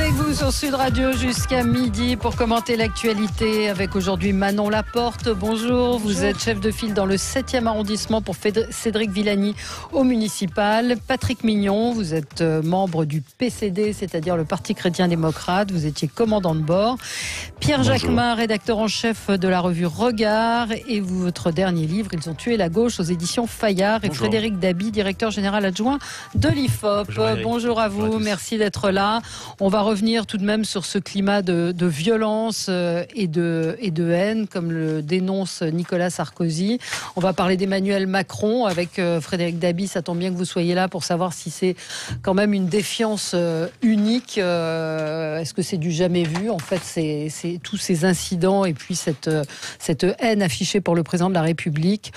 avec vous sur Sud Radio jusqu'à midi pour commenter l'actualité avec aujourd'hui Manon Laporte. Bonjour, vous êtes chef de file dans le 7e arrondissement pour Cédric Villani au municipal. Patrick Mignon, vous êtes membre du PCD, c'est-à-dire le Parti chrétien-démocrate. Vous étiez commandant de bord. Pierre Jacquemin, rédacteur en chef de la revue Regard. Et votre dernier livre, Ils ont tué la gauche, aux éditions Fayard. Et Frédéric Dabi, directeur général adjoint de l'IFOP. Bonjour à vous, merci d'être là. On va revenir tout de même sur ce climat de violence et de haine, comme le dénonce Nicolas Sarkozy. On va parler d'Emmanuel Macron avec Frédéric Dabi. Ça tombe bien que vous soyez là pour savoir si c'est quand même une défiance unique. Est-ce que c'est du jamais vu? En fait, c'est tous ces incidents et puis cette haine affichée pour le président de la République.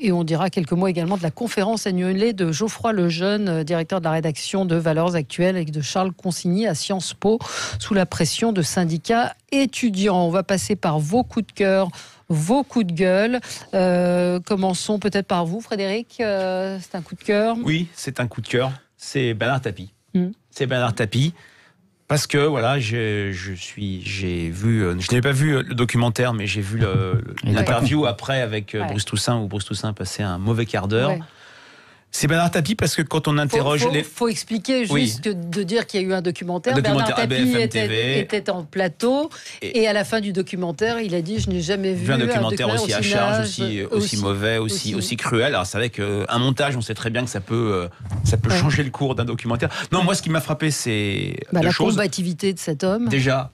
Et on dira quelques mots également de la conférence annuelle de Geoffroy Lejeune, directeur de la rédaction de Valeurs Actuelles, et de Charles Consigny à Sciences Po, sous la pression de syndicats étudiants. On va passer par vos coups de cœur, vos coups de gueule. Commençons peut-être par vous, Frédéric. C'est un coup de cœur? Oui, c'est un coup de cœur. C'est Bernard Tapie. C'est Bernard Tapie. Parce que voilà, j'ai vu, je n'ai pas vu le documentaire, mais j'ai vu l'interview après avec Bruce Toussaint, où Bruce Toussaint passait un mauvais quart d'heure. Ouais. C'est Bernard Tapie parce que quand on interroge faut expliquer juste de dire qu'il y a eu un documentaire. Bernard Tapie était en plateau et à la fin du documentaire, il a dit: je n'ai jamais vu un documentaire aussi à charge, aussi mauvais, aussi cruel. Alors c'est vrai qu'un montage, on sait très bien que ça peut changer le cours d'un documentaire. Non, moi ce qui m'a frappé, c'est la combativité de cet homme. Déjà,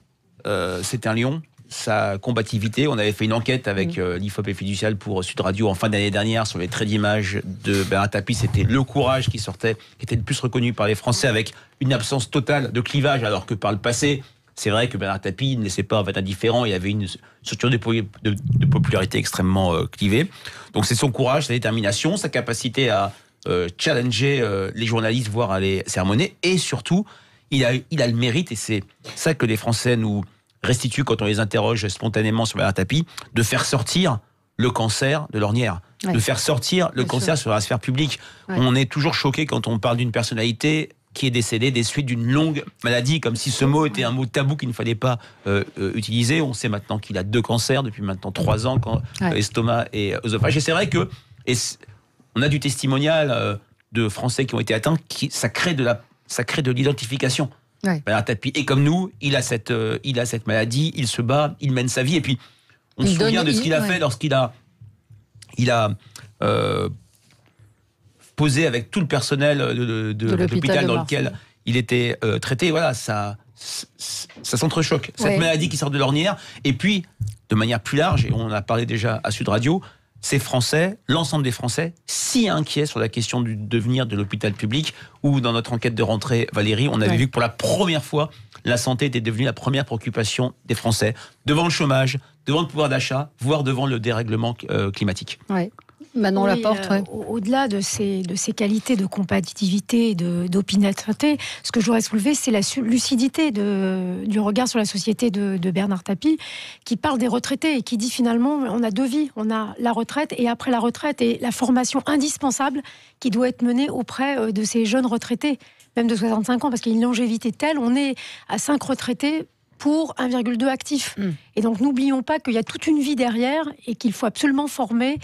c'était un lion. Sa combativité. On avait fait une enquête avec l'IFOP et Fiducial pour Sud Radio en fin d'année dernière sur les traits d'image de Bernard Tapie. C'était le courage qui sortait, qui était le plus reconnu par les Français, avec une absence totale de clivage, alors que par le passé, c'est vrai que Bernard Tapie ne laissait pas être indifférent. Il avait une structure de popularité extrêmement clivée. Donc c'est son courage, sa détermination, sa capacité à challenger les journalistes, voire à les sermonner. Et surtout, il a le mérite, et c'est ça que les Français nous restitue quand on les interroge spontanément sur Bernard Tapie, de faire sortir le cancer de l'ornière, de faire sortir le cancer sur la sphère publique. On est toujours choqué quand on parle d'une personnalité qui est décédée des suites d'une longue maladie, comme si ce mot était un mot tabou qu'il ne fallait pas utiliser. On sait maintenant qu'il a 2 cancers depuis maintenant 3 ans, estomac et œsophage. Et c'est vrai que on a du testimonial de Français qui ont été atteints, ça crée de l'identification. Bernard Tapie est comme nous, il a cette maladie, il se bat, il mène sa vie, et puis on se souvient de ce qu'il a fait lorsqu'il a posé avec tout le personnel de l'hôpital dans lequel il était traité. Voilà, ça s'entrechoque. Cette maladie qui sort de l'ornière, et puis de manière plus large, et on en a parlé déjà à Sud Radio, ces Français, l'ensemble des Français, si inquiets sur la question du devenir de l'hôpital public, où dans notre enquête de rentrée, Valérie, on avait vu que pour la première fois, la santé était devenue la première préoccupation des Français, devant le chômage, devant le pouvoir d'achat, voire devant le dérèglement climatique. Ouais. Manon Laporte. Au-delà de ces qualités de compatibilité et d'opiniâtreté, ce que je voudrais soulever, c'est la lucidité du regard sur la société de Bernard Tapie, qui parle des retraités et qui dit finalement on a 2 vies, on a la retraite et après la retraite, et la formation indispensable qui doit être menée auprès de ces jeunes retraités, même de 65 ans, parce qu'il y a une longévité telle, on est à 5 retraités pour 1,2 actifs. Et donc n'oublions pas qu'il y a toute une vie derrière et qu'il faut absolument former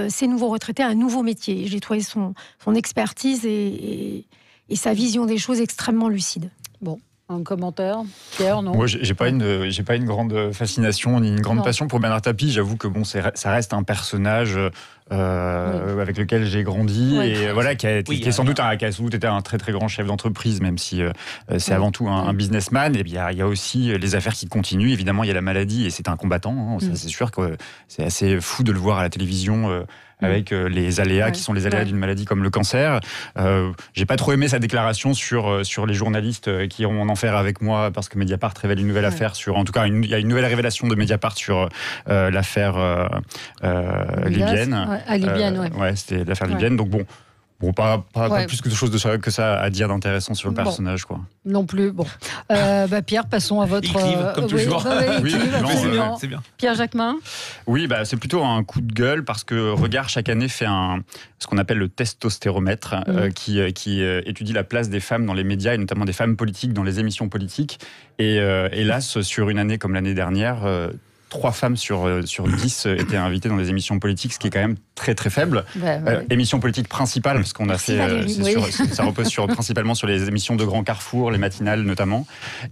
ces nouveaux retraités à un nouveau métier. J'ai trouvé son expertise et sa vision des choses extrêmement lucide. Bon, un commentaire, Pierre, non? Moi, j'ai pas une grande fascination ni une grande passion pour Bernard Tapie. J'avoue que ça reste un personnage avec lequel j'ai grandi et voilà, qui a sans doute été un très très grand chef d'entreprise, même si c'est avant tout un businessman. Et il y a aussi les affaires qui continuent. Évidemment, il y a la maladie et c'est un combattant. Ça, c'est sûr que c'est assez fou de le voir à la télévision. Avec les aléas qui sont les aléas d'une maladie comme le cancer. J'ai pas trop aimé sa déclaration sur les journalistes qui ont en enfer avec moi, parce que Mediapart révèle une nouvelle affaire sur... En tout cas, il y a une nouvelle révélation de Mediapart sur l'affaire libyenne. Libyenne, c'était l'affaire libyenne. Donc bon, Bon, pas plus que de choses que ça à dire d'intéressant sur le personnage, quoi. Non plus. Bon, Pierre, passons à votre. Il clive, comme toujours. C'est bien. Pierre Jacquemin. Oui, c'est plutôt un coup de gueule parce que Regard chaque année fait ce qu'on appelle le testostéromètre, qui étudie la place des femmes dans les médias et notamment des femmes politiques dans les émissions politiques. Et hélas, sur une année comme l'année dernière. 3 femmes sur 10 étaient invitées dans des émissions politiques, ce qui est quand même très très faible. Émission politique principale, parce qu'on a fait, ça repose principalement sur les émissions de Grand Carrefour, les matinales notamment,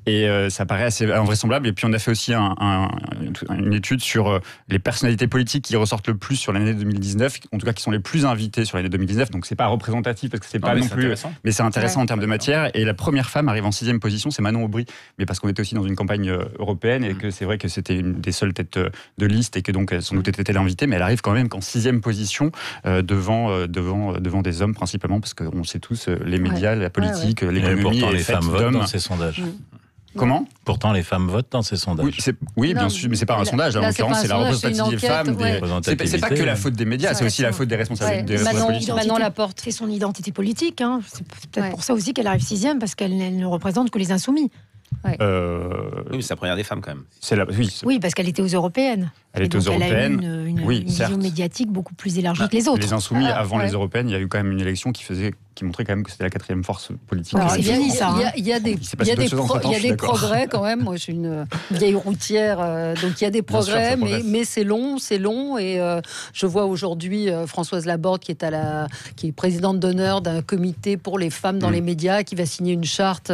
et ça paraît assez invraisemblable. Et puis on a fait aussi une étude sur les personnalités politiques qui ressortent le plus sur l'année 2019, en tout cas qui sont les plus invitées sur l'année 2019. Donc c'est pas représentatif parce que c'est pas non plus, mais c'est intéressant en termes de matière. Et la première femme arrive en 6e position, c'est Manon Aubry, mais parce qu'on était aussi dans une campagne européenne et que c'est vrai que c'était une des seules tête de liste et que donc sans doute était l'invitée, mais elle arrive quand même qu'en 6e position devant des hommes principalement, parce qu'on sait tous les médias, la politique, l'économie. Pourtant les femmes votent dans ces sondages. Comment ? Pourtant, les femmes votent dans ces sondages. Oui, bien sûr, mais c'est pas un sondage. En l'occurrence, c'est la représentativité des femmes. C'est pas que la faute des médias, c'est aussi la faute des responsables politiques. Manon Laporte. C'est son identité politique. C'est peut-être pour ça aussi qu'elle arrive 6e, parce qu'elle ne représente que les insoumis. Oui, mais c'est la première des femmes quand même. Oui, parce qu'elle était aux européennes. Elle a eu une vision médiatique beaucoup plus élargie que les autres. Les insoumis, avant les européennes, il y a eu quand même une élection qui montrait quand même que c'était la 4e force politique. C'est fini ça. Il y a des progrès quand même. Moi, je suis une vieille routière, donc il y a des progrès, mais c'est long. Et je vois aujourd'hui Françoise Laborde qui est présidente d'honneur d'un comité pour les femmes dans les médias, qui va signer une charte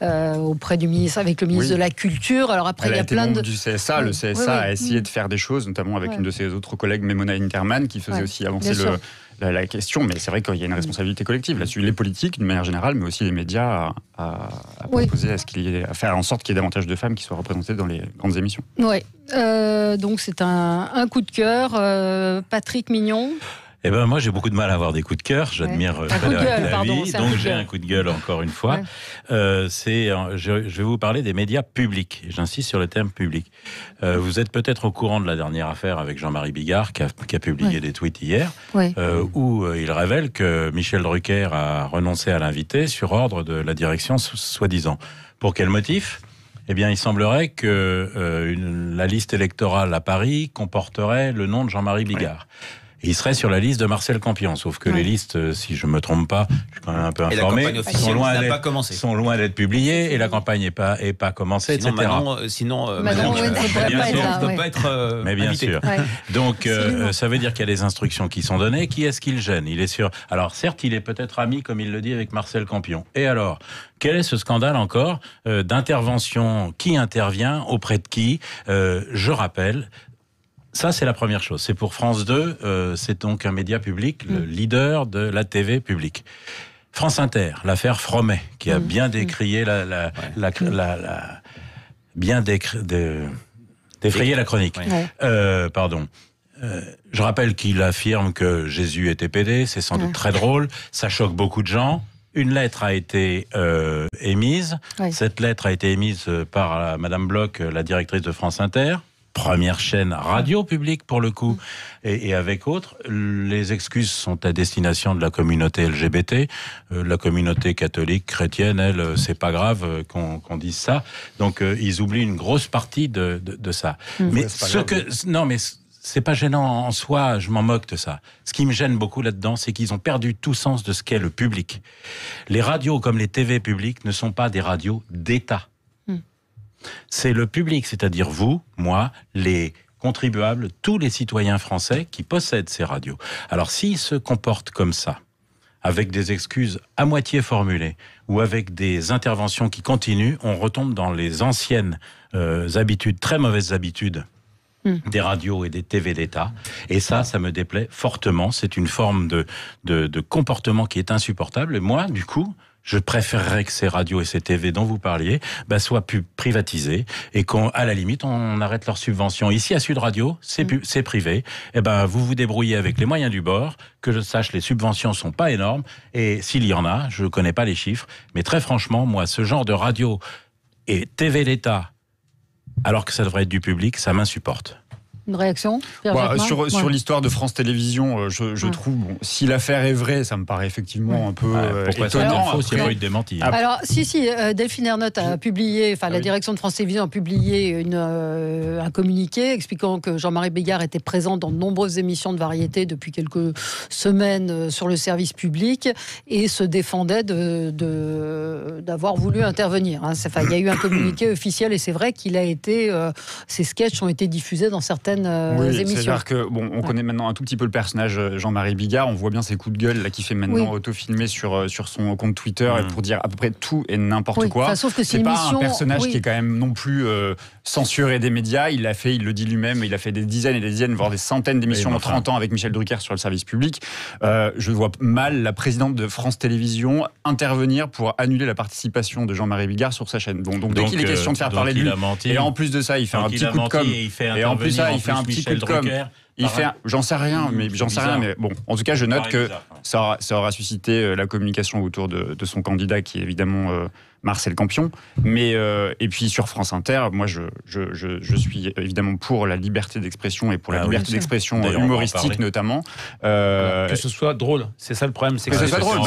auprès du ministre, avec le ministre de la Culture. Alors après, il y a plein du CSA. Le CSA a essayé de faire des choses, notamment avec une de ses autres collègues, Memona Interman, qui faisait aussi avancer la question. Mais c'est vrai qu'il y a une responsabilité collective là-dessus. Les politiques, d'une manière générale, mais aussi les médias, à proposer à faire en sorte qu'il y ait davantage de femmes qui soient représentées dans les grandes émissions. Oui. Donc c'est un coup de cœur. Patrick Mignon. Moi, j'ai beaucoup de mal à avoir des coups de cœur. J'admire Frédéric Lavie, donc j'ai un coup de gueule encore une fois. Je vais vous parler des médias publics. J'insiste sur le terme public. Vous êtes peut-être au courant de la dernière affaire avec Jean-Marie Bigard, qui a publié des tweets hier, où il révèle que Michel Drucker a renoncé à l'inviter sur ordre de la direction, soi-disant. Pour quel motif ? Il semblerait que la liste électorale à Paris comporterait le nom de Jean-Marie Bigard. Il serait sur la liste de Marcel Campion, sauf que les listes, si je me trompe pas, je suis quand même un peu informé, sont loin d'être publiées et la campagne n'est pas commencée, etc. Sinon, Manon ne doit pas être mais bien invité. sûr. Donc, ça veut dire qu'il y a des instructions qui sont données. Qui est-ce qu'il gêne ? Il est sûr. Alors, certes, il est peut-être ami, comme il le dit, avec Marcel Campion. Et alors, quel est ce scandale encore d'intervention ? Qui intervient ? Auprès de qui ? Je rappelle. Ça, c'est la première chose. C'est pour France 2, c'est donc un média public, le leader de la TV publique. France Inter, l'affaire Fromet, qui a bien décrié défrayé la chronique. Je rappelle qu'il affirme que Jésus était pédé, c'est sans doute très drôle, ça choque beaucoup de gens. Une lettre a été émise. Cette lettre a été émise par Madame Bloch, la directrice de France Inter. Première chaîne radio publique pour le coup, et avec autres. Les excuses sont à destination de la communauté LGBT. La communauté catholique, chrétienne, elle, c'est pas grave qu'on dise ça. Donc ils oublient une grosse partie de ça. Mais c'est pas gênant en soi, je m'en moque de ça. Ce qui me gêne beaucoup là-dedans, c'est qu'ils ont perdu tout sens de ce qu'est le public. Les radios comme les TV publiques ne sont pas des radios d'État. C'est le public, c'est-à-dire vous, moi, les contribuables, tous les citoyens français qui possèdent ces radios. Alors s'ils se comportent comme ça, avec des excuses à moitié formulées, ou avec des interventions qui continuent, on retombe dans les anciennes habitudes, très mauvaises habitudes, des radios et des TV d'État. Et ça me déplaît fortement. C'est une forme de comportement qui est insupportable. Et moi, du coup, je préférerais que ces radios et ces TV dont vous parliez soient privatisées et qu'à la limite, on arrête leurs subventions. Ici, à Sud Radio, c'est privé. Vous vous débrouillez avec les moyens du bord. Que je sache, les subventions sont pas énormes. Et s'il y en a, je connais pas les chiffres. Mais très franchement, moi, ce genre de radio et TV d'État, alors que ça devrait être du public, ça m'insupporte. Une réaction sur l'histoire de France Télévisions, je trouve, si l'affaire est vraie, ça me paraît effectivement un peu étonnant. Il n'y a pas eu de démenti. Alors, si, Delphine Ernotte a publié, la direction de France Télévisions a publié un communiqué expliquant que Jean-Marie Bigard était présent dans de nombreuses émissions de variété depuis quelques semaines sur le service public et se défendait d'avoir voulu intervenir. Il y a eu un communiqué officiel et c'est vrai qu'il a été, ces sketchs ont été diffusés dans certaines émissions. C'est-à-dire que on connaît maintenant un tout petit peu le personnage Jean-Marie Bigard. On voit bien ses coups de gueule là qui fait maintenant autofilmer sur son compte Twitter pour dire à peu près tout et n'importe quoi. Sauf que c'est pas un personnage qui est quand même non plus censuré des médias. Il le dit lui-même, il a fait des dizaines et des dizaines, voire des centaines d'émissions en 30 ans avec Michel Drucker sur le service public. Je vois mal la présidente de France Télévisions intervenir pour annuler la participation de Jean-Marie Bigard sur sa chaîne. Donc dès qu'il est question de faire parler de lui, et en plus de ça, il fait un petit coup de com. Et en plus ça, il fait un petit coup de com. J'en sais rien, mais bon, en tout cas, je note que ça aura suscité la communication autour de son candidat, qui est évidemment Marcel Campion. Mais et puis sur France Inter, moi, je suis évidemment pour la liberté d'expression et pour la liberté d'expression humoristique notamment. Que ce soit drôle, c'est ça le problème, c'est que ce soit drôle.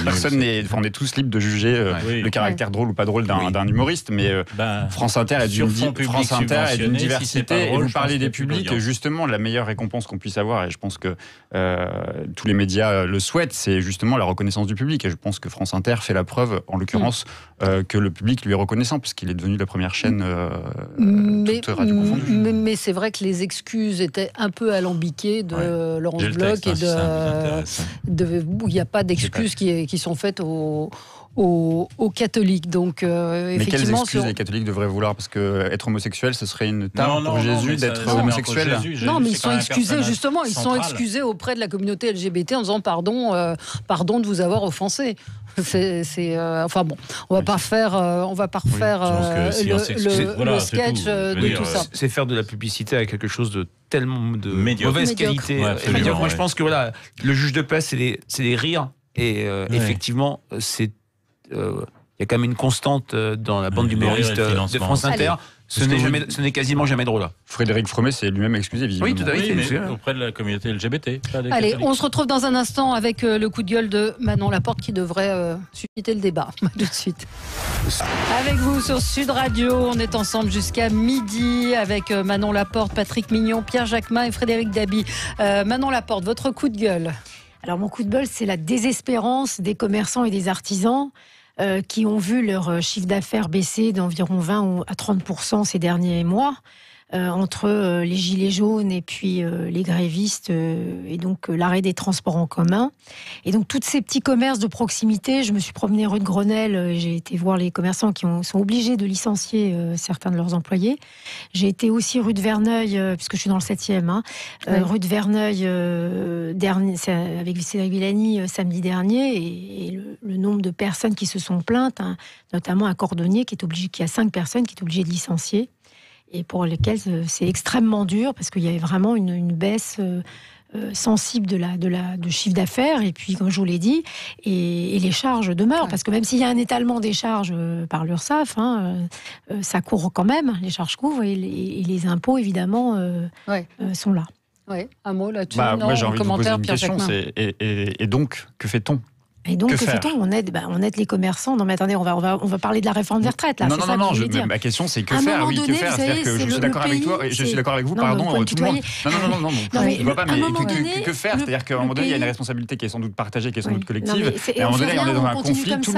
Personne n'est, on est tous libres de juger le caractère drôle ou pas drôle d'un humoriste, mais France Inter est d'une diversité. Et vous parlez des publics, justement, la meilleure récompense qu'on puisse avoir, et je pense que tous les médias le souhaitent, c'est justement la reconnaissance du public. Et je pense que France Inter fait la preuve, en l'occurrence, que le public lui est reconnaissant, puisqu'il est devenu la première chaîne toute radio confondue. Mais c'est vrai que les excuses étaient un peu alambiquées de Laurence Bloch, où il n'y a pas d'excuses qui sont faites aux catholiques. Donc, mais quelles excuses les catholiques devraient vouloir? Parce qu'être homosexuel, ce serait une tare pour Jésus d'être homosexuel. Non, mais ils sont excusés, justement. Ils sont excusés auprès de la communauté LGBT en disant pardon de vous avoir offensé. Enfin bon, on va pas refaire le sketch de tout ça. C'est faire de la publicité avec quelque chose de tellement de mauvaise qualité. Moi, je pense que le juge de paix, c'est les rires. Et effectivement, il y a quand même une constante dans la bande d'humoristes de France Inter. Ce n'est quasiment jamais drôle. Frédéric Fromet s'est lui-même excusé, visiblement. Oui, tout à fait. Mais auprès de la communauté LGBT. Allez, on se retrouve dans un instant avec le coup de gueule de Manon Laporte qui devrait susciter le débat. Tout de suite. Avec vous sur Sud Radio, on est ensemble jusqu'à midi avec Manon Laporte, Patrick Mignon, Pierre Jacquemin et Frédéric Dabi. Manon Laporte, votre coup de gueule? Alors mon coup de gueule, c'est la désespérance des commerçants et des artisans qui ont vu leur chiffre d'affaires baisser d'environ 20 à 30% ces derniers mois, entre les gilets jaunes et puis les grévistes et donc l'arrêt des transports en commun. Et donc tous ces petits commerces de proximité, je me suis promenée rue de Grenelle, j'ai été voir les commerçants qui sont obligés de licencier certains de leurs employés. J'ai été aussi rue de Verneuil, puisque je suis dans le 7e, rue de Verneuil avec Cédric Villani samedi dernier, et le nombre de personnes qui se sont plaintes, notamment un cordonnier qui a 5 personnes qui est obligé de licencier, et pour lesquelles c'est extrêmement dur, parce qu'il y avait vraiment une baisse sensible de chiffre d'affaires, et puis comme je vous l'ai dit, et les charges demeurent, parce que même s'il y a un étalement des charges par l'URSSAF, ça court quand même, les charges couvrent, et les impôts évidemment sont là. Ouais. Un mot là-dessus? Moi j'ai envie de vous poser une question, et donc que fait-on? Et donc, que fait-on? On aide les commerçants. Non, mais attendez, on va parler de la réforme des retraites, là. Ma question, c'est que faire? Oui, que faire? C'est-à-dire que je suis d'accord avec toi, je suis d'accord avec vous, pardon, tout le monde. Non, je ne vois pas, mais que faire? C'est-à-dire qu'à un moment donné, il y a une responsabilité qui est sans doute partagée, qui est sans doute collective. Et à un moment donné, on est dans un conflit. Tout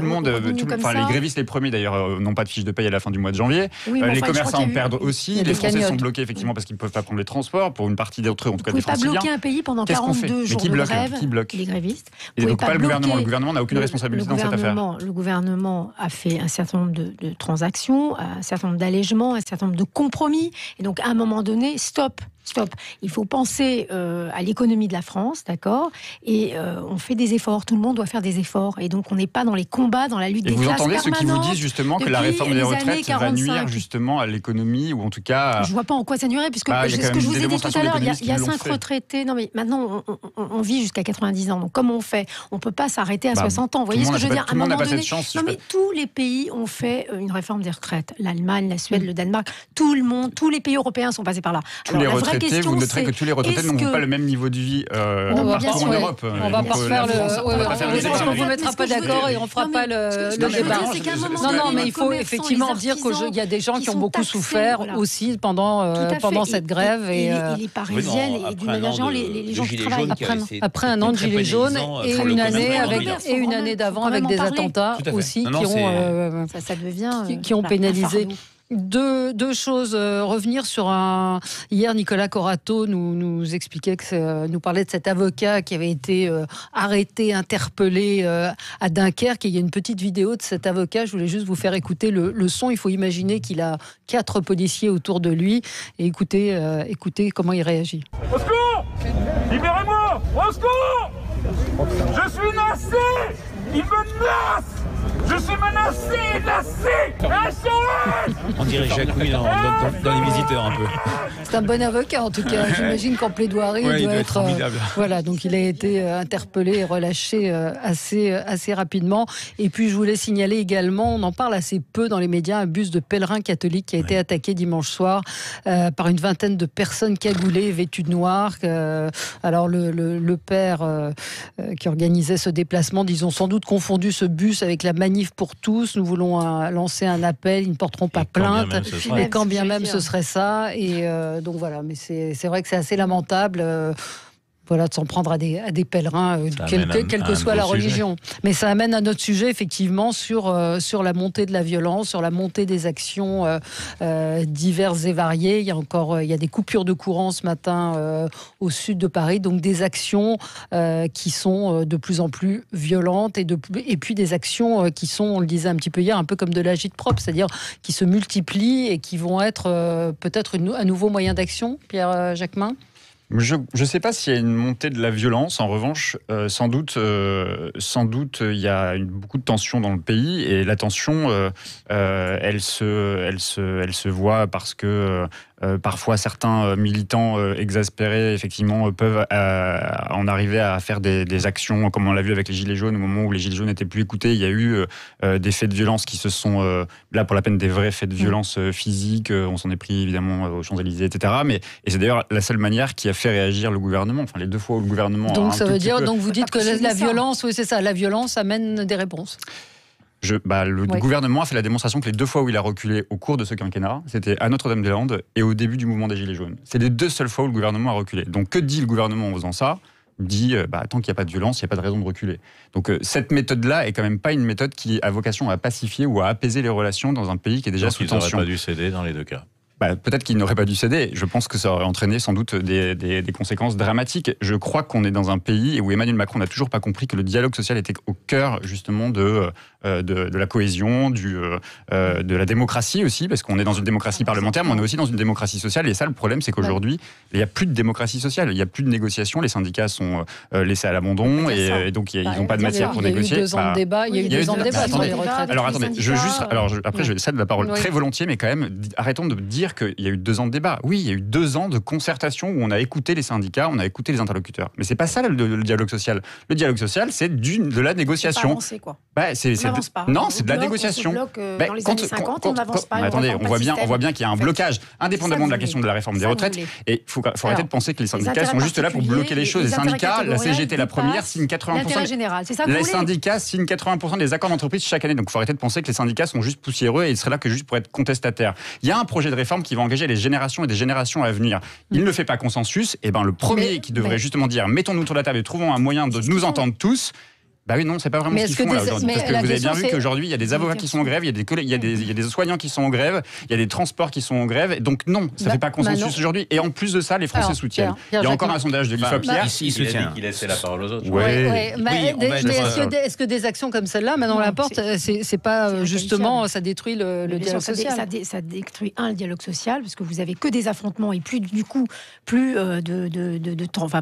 le monde, les grévistes, les premiers d'ailleurs, n'ont pas de fiche de paye à la fin du mois de janvier. Les commerçants perdent aussi. Les Français sont bloqués, effectivement, parce qu'ils ne peuvent pas prendre les transports. Pour une partie d'entre eux, en tout cas des Franciliens. On ne peut pas bloquer un pays pendant 42 jours de grève. Qui bloque? Les grévistes. Et donc pas le gouvernement. Le gouvernement n'a aucune responsabilité dans cette affaire. Le gouvernement a fait un certain nombre de transactions, un certain nombre d'allègements, un certain nombre de compromis. Et donc, à un moment donné, stop. Stop. Il faut penser à l'économie de la France, d'accord ? Et on fait des efforts. Tout le monde doit faire des efforts. Et donc, on n'est pas dans les combats, dans la lutte des classes permanentes. Et vous entendez ceux qui vous disent justement que la réforme des retraites va nuire justement à l'économie, ou en tout cas... Je ne vois pas en quoi ça nuirait, puisque ce que je vous ai dit tout à l'heure, il y a 5 retraités. Non, mais maintenant, on vit jusqu'à 90 ans. Donc, comment on fait ? On ne peut pas s'arrêter à 60 ans. Vous voyez ce que je veux dire ? Tout le monde n'a pas cette chance. Non, mais tous les pays ont fait une réforme des retraites. L'Allemagne, la Suède, le Danemark, tout le monde, tous les pays européens sont passés par là. Tous les retraités, vous noterez que tous les retraités n'ont pas le même niveau de vie partout en Europe. On va pas refaire on ne vous mettra pas d'accord et on ne fera pas le débat. Non, mais il faut effectivement dire qu'il y a des gens qui ont beaucoup souffert aussi pendant cette grève. Et les Parisiennes, et d'une manière générale, les gens qui travaillent. Après un an de gilets jaunes et une année d'avant avec des attentats aussi qui ont pénalisé. Deux choses. Revenir sur hier, Nicolas Corato nous expliquait nous parlait de cet avocat qui avait été arrêté, interpellé à Dunkerque. Et il y a une petite vidéo de cet avocat. Je voulais juste vous faire écouter le son. Il faut imaginer qu'il a 4 policiers autour de lui. Et écoutez comment il réagit. Au secours ! Libérez-moi ! Au secours ! Je suis menacé ! Il me menace ! Je suis menacé! On dirait Jacques Louis dans Les Visiteurs un peu. C'est un bon avocat en tout cas. J'imagine qu'en plaidoirie, il doit être formidable. Voilà, donc il a été interpellé et relâché assez rapidement. Et puis je voulais signaler également, on en parle assez peu dans les médias, un bus de pèlerins catholiques qui a été attaqué dimanche soir par une vingtaine de personnes cagoulées, vêtues de noir. Alors le père qui organisait ce déplacement, ils ont sans doute confondu ce bus avec la manif pour tous. Nous voulons lancer un appel, ils ne porteront pas plainte. Et quand bien même ce serait ça. Et donc voilà, mais c'est vrai que c'est assez lamentable. Voilà, de s'en prendre à des pèlerins, quelle que soit la religion. Mais ça amène à notre sujet, effectivement, sur la montée de la violence, sur la montée des actions diverses et variées. Il y a des coupures de courant ce matin au sud de Paris, donc des actions qui sont de plus en plus violentes et puis des actions qui sont, on le disait un petit peu hier, un peu comme de l'agit-prop, c'est-à-dire qui se multiplient et qui vont être peut-être un nouveau moyen d'action, Pierre Jacquemin. Je ne sais pas s'il y a une montée de la violence. En revanche, sans doute, il y a beaucoup de tensions dans le pays, et la tension, elle se voit parce que parfois certains militants exaspérés, effectivement, peuvent en arriver à faire des actions, comme on l'a vu avec les Gilets jaunes. Au moment où les Gilets jaunes n'étaient plus écoutés, il y a eu des faits de violence qui se sont, là pour la peine, des vrais faits de violence physique. On s'en est pris évidemment aux Champs-Élysées, etc. Et c'est d'ailleurs la seule manière qui a fait réagir le gouvernement. Enfin, les 2 fois où le gouvernement. Donc ça veut dire, donc vous dites que la violence, oui c'est ça, la violence amène des réponses. Le gouvernement a fait la démonstration que les 2 fois où il a reculé au cours de ce quinquennat, c'était à Notre-Dame-des-Landes et au début du mouvement des Gilets jaunes. C'est les 2 seules fois où le gouvernement a reculé. Donc que dit le gouvernement en faisant ça ? Dit tant qu'il n'y a pas de violence, il n'y a pas de raison de reculer. Donc cette méthode-là est quand même pas une méthode qui a vocation à pacifier ou à apaiser les relations dans un pays qui est déjà sous tension. Ils n'auraient pas dû céder dans les 2 cas. Peut-être qu'il n'aurait pas dû céder. Je pense que ça aurait entraîné sans doute des conséquences dramatiques. Je crois qu'on est dans un pays où Emmanuel Macron n'a toujours pas compris que le dialogue social était au cœur justement de la cohésion, de la démocratie aussi, parce qu'on est dans une démocratie parlementaire, mais on est aussi dans une démocratie sociale. Et ça, le problème, c'est qu'aujourd'hui, il n'y a plus de démocratie sociale, il n'y a plus de négociation. Les syndicats sont laissés à l'abandon et donc ils n'ont pas de matière pour négocier. Il y a eu 2 ans de débat sur les retraites. Alors attendez, après je cède la parole très volontiers, mais quand même, arrêtons de dire qu'il y a eu 2 ans de débat. Oui, il y a eu 2 ans de concertation où on a écouté les syndicats, on a écouté les interlocuteurs. Mais c'est pas ça le dialogue social. Le dialogue social, c'est de la négociation. C'est pas avancé, quoi. Non, c'est de la négociation. Dans les années 50, on n'avance pas. Attendez, on voit bien qu'il y a un blocage, indépendamment de la question de la réforme des retraites. Et il faut arrêter de penser que les syndicats sont juste là pour bloquer les choses. Les syndicats, la CGT la première, signe 80%. Les syndicats signent 80% des accords d'entreprise chaque année. Donc il faut arrêter de penser que les syndicats sont juste poussiéreux et ils seraient là que juste pour être contestataires. Il y a un projet de réforme qui va engager les générations et des générations à venir. Il ne fait pas consensus. Et le premier qui devrait justement dire mettons-nous autour de la table et trouvons un moyen de nous entendre tous. Bah oui, non, c'est pas vraiment ce qu'ils font là aujourd'hui. Parce que vous avez bien vu qu'aujourd'hui, il y a des avocats qui sont en grève, il y a des soignants qui sont en grève, il y a des transports qui sont en grève. Donc non, ça ne fait pas consensus aujourd'hui. Et en plus de ça, les Français soutiennent. Il y a encore un sondage de l'IFOP hier. Il soutient. Il laissait la parole aux autres. Mais est-ce que des actions comme celle-là, Manon Laporte, c'est pas justement, ça détruit le dialogue social? Ça détruit le dialogue social, parce que vous avez que des affrontements et plus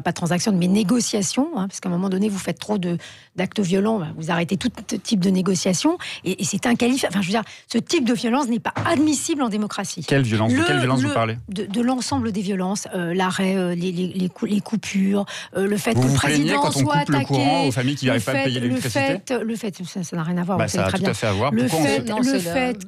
pas de transactions, mais négociations, parce qu'à un moment donné, vous faites trop d'actes violents, vous arrêtez tout type de négociation, et c'est inqualifiable. Enfin, je veux dire, ce type de violence n'est pas admissible en démocratie. Quelle violence? De quelle violence vous parlez? De l'ensemble des violences, l'arrêt, les coupures, le fait que le président soit attaqué, le courant aux familles qui n'arrivent pas à payer l'électricité. Le fait, ça n'a rien à voir. Ça a tout à fait à voir. Le fait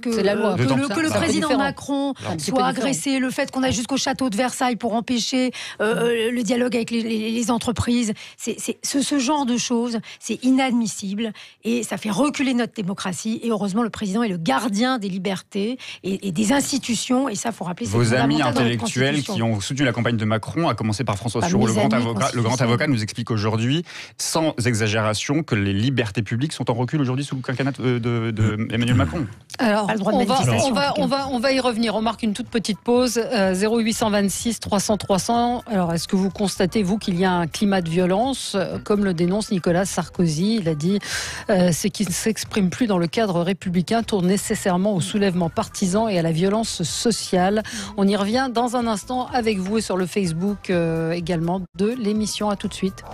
que le président Macron soit agressé, le fait qu'on aille jusqu'au château de Versailles pour empêcher le dialogue avec les entreprises, ce genre de choses, c'est inadmissible et ça fait reculer notre démocratie. Et heureusement, le président est le gardien des libertés et des institutions. Et ça, il faut rappeler. Vos amis intellectuels qui ont soutenu la campagne de Macron, à commencer par François Sureau, le grand avocat, nous explique aujourd'hui, sans exagération, que les libertés publiques sont en recul aujourd'hui sous le quinquennat d'Emmanuel Macron. Alors, on va y revenir. On marque une toute petite pause. 0826 300 300. Alors, est-ce que vous constatez, vous, qu'il y a un climat de violence, comme le dénonce Nicolas Sarkozy? Il a dit ce qui ne s'exprime plus dans le cadre républicain tourne nécessairement au soulèvement partisan et à la violence sociale. On y revient dans un instant avec vous et sur le Facebook également de l'émission. À tout de suite.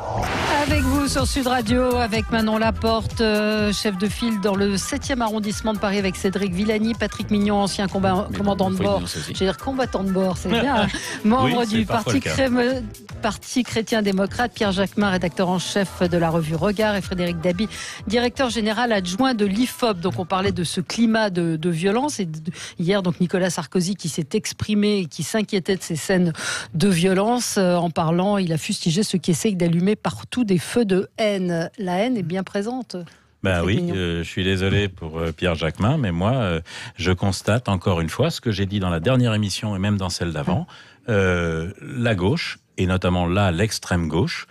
Avec vous sur Sud Radio, avec Manon Laporte, chef de file dans le 7e arrondissement de Paris, avec Cédric Villani, Patrick Mignon, ancien commandant de bord. Je veux dire combattant de bord, c'est bien. Membre du Parti chrétien-démocrate, Pierre Jacquemin, rédacteur en chef de la revue Regard, et Frédéric Dabi, directeur général adjoint de l'IFOP. Donc on parlait de ce climat de violence. Et hier, donc Nicolas Sarkozy qui s'est exprimé et qui s'inquiétait de ces scènes de violence. En parlant, il a fustigé ceux qui essayent d'allumer partout des feux de haine. La haine est bien présente. Ben oui, je suis désolé pour Pierre Jacquemin, mais moi, je constate encore une fois ce que j'ai dit dans la dernière émission et même dans celle d'avant. La gauche, et notamment là, l'extrême gauche,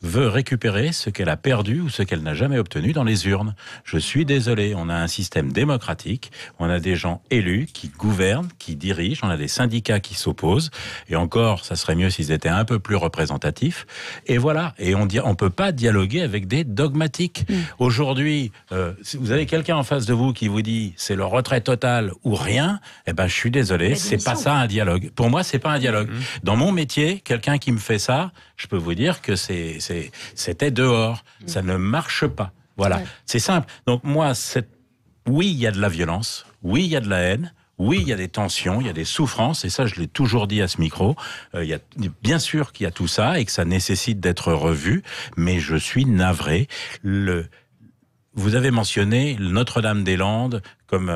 veut récupérer ce qu'elle a perdu ou ce qu'elle n'a jamais obtenu dans les urnes. Je suis désolé, on a un système démocratique, on a des gens élus qui gouvernent, qui dirigent, on a des syndicats qui s'opposent, et encore, ça serait mieux s'ils étaient un peu plus représentatifs, et voilà, et on peut pas dialoguer avec des dogmatiques. Aujourd'hui, si vous avez quelqu'un en face de vous qui vous dit c'est le retrait total ou rien, eh ben je suis désolé, c'est pas ça un dialogue. Pour moi, c'est pas un dialogue. Dans mon métier, quelqu'un qui me fait ça, je peux vous dire que c'était dehors. Ça ne marche pas. Voilà. C'est simple. Donc moi, oui, il y a de la violence. Oui, il y a de la haine. Oui, il y a des tensions, il y a des souffrances, et ça, je l'ai toujours dit à ce micro. Bien sûr qu'il y a tout ça et que ça nécessite d'être revu, mais je suis navré. Vous avez mentionné Notre-Dame-des-Landes comme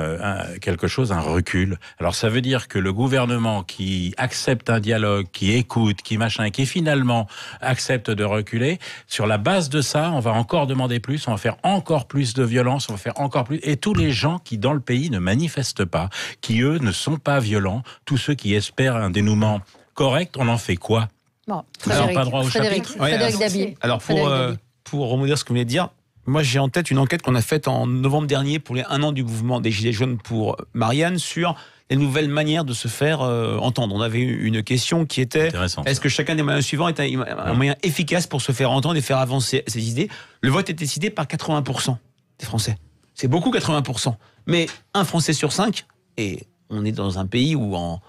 quelque chose, un recul. Alors ça veut dire que le gouvernement qui accepte un dialogue, qui écoute, qui finalement accepte de reculer, sur la base de ça, on va encore demander plus, on va faire encore plus de violence, on va faire encore plus. Et tous les gens qui dans le pays ne manifestent pas, qui eux ne sont pas violents, tous ceux qui espèrent un dénouement correct, on en fait quoi? Bon, ils n'ont pas droit au chapitre. Frédéric Dabi. Alors pour remonter ce que vous venez de dire, moi, j'ai en tête une enquête qu'on a faite en novembre dernier pour les 1 an du mouvement des Gilets jaunes pour Marianne sur les nouvelles manières de se faire entendre. On avait eu une question qui était est-ce que chacun des moyens suivants est un moyen efficace pour se faire entendre et faire avancer ses idées? Le vote est décidé par 80% des Français. C'est beaucoup, 80%. Mais un Français sur 5, et on est dans un pays où en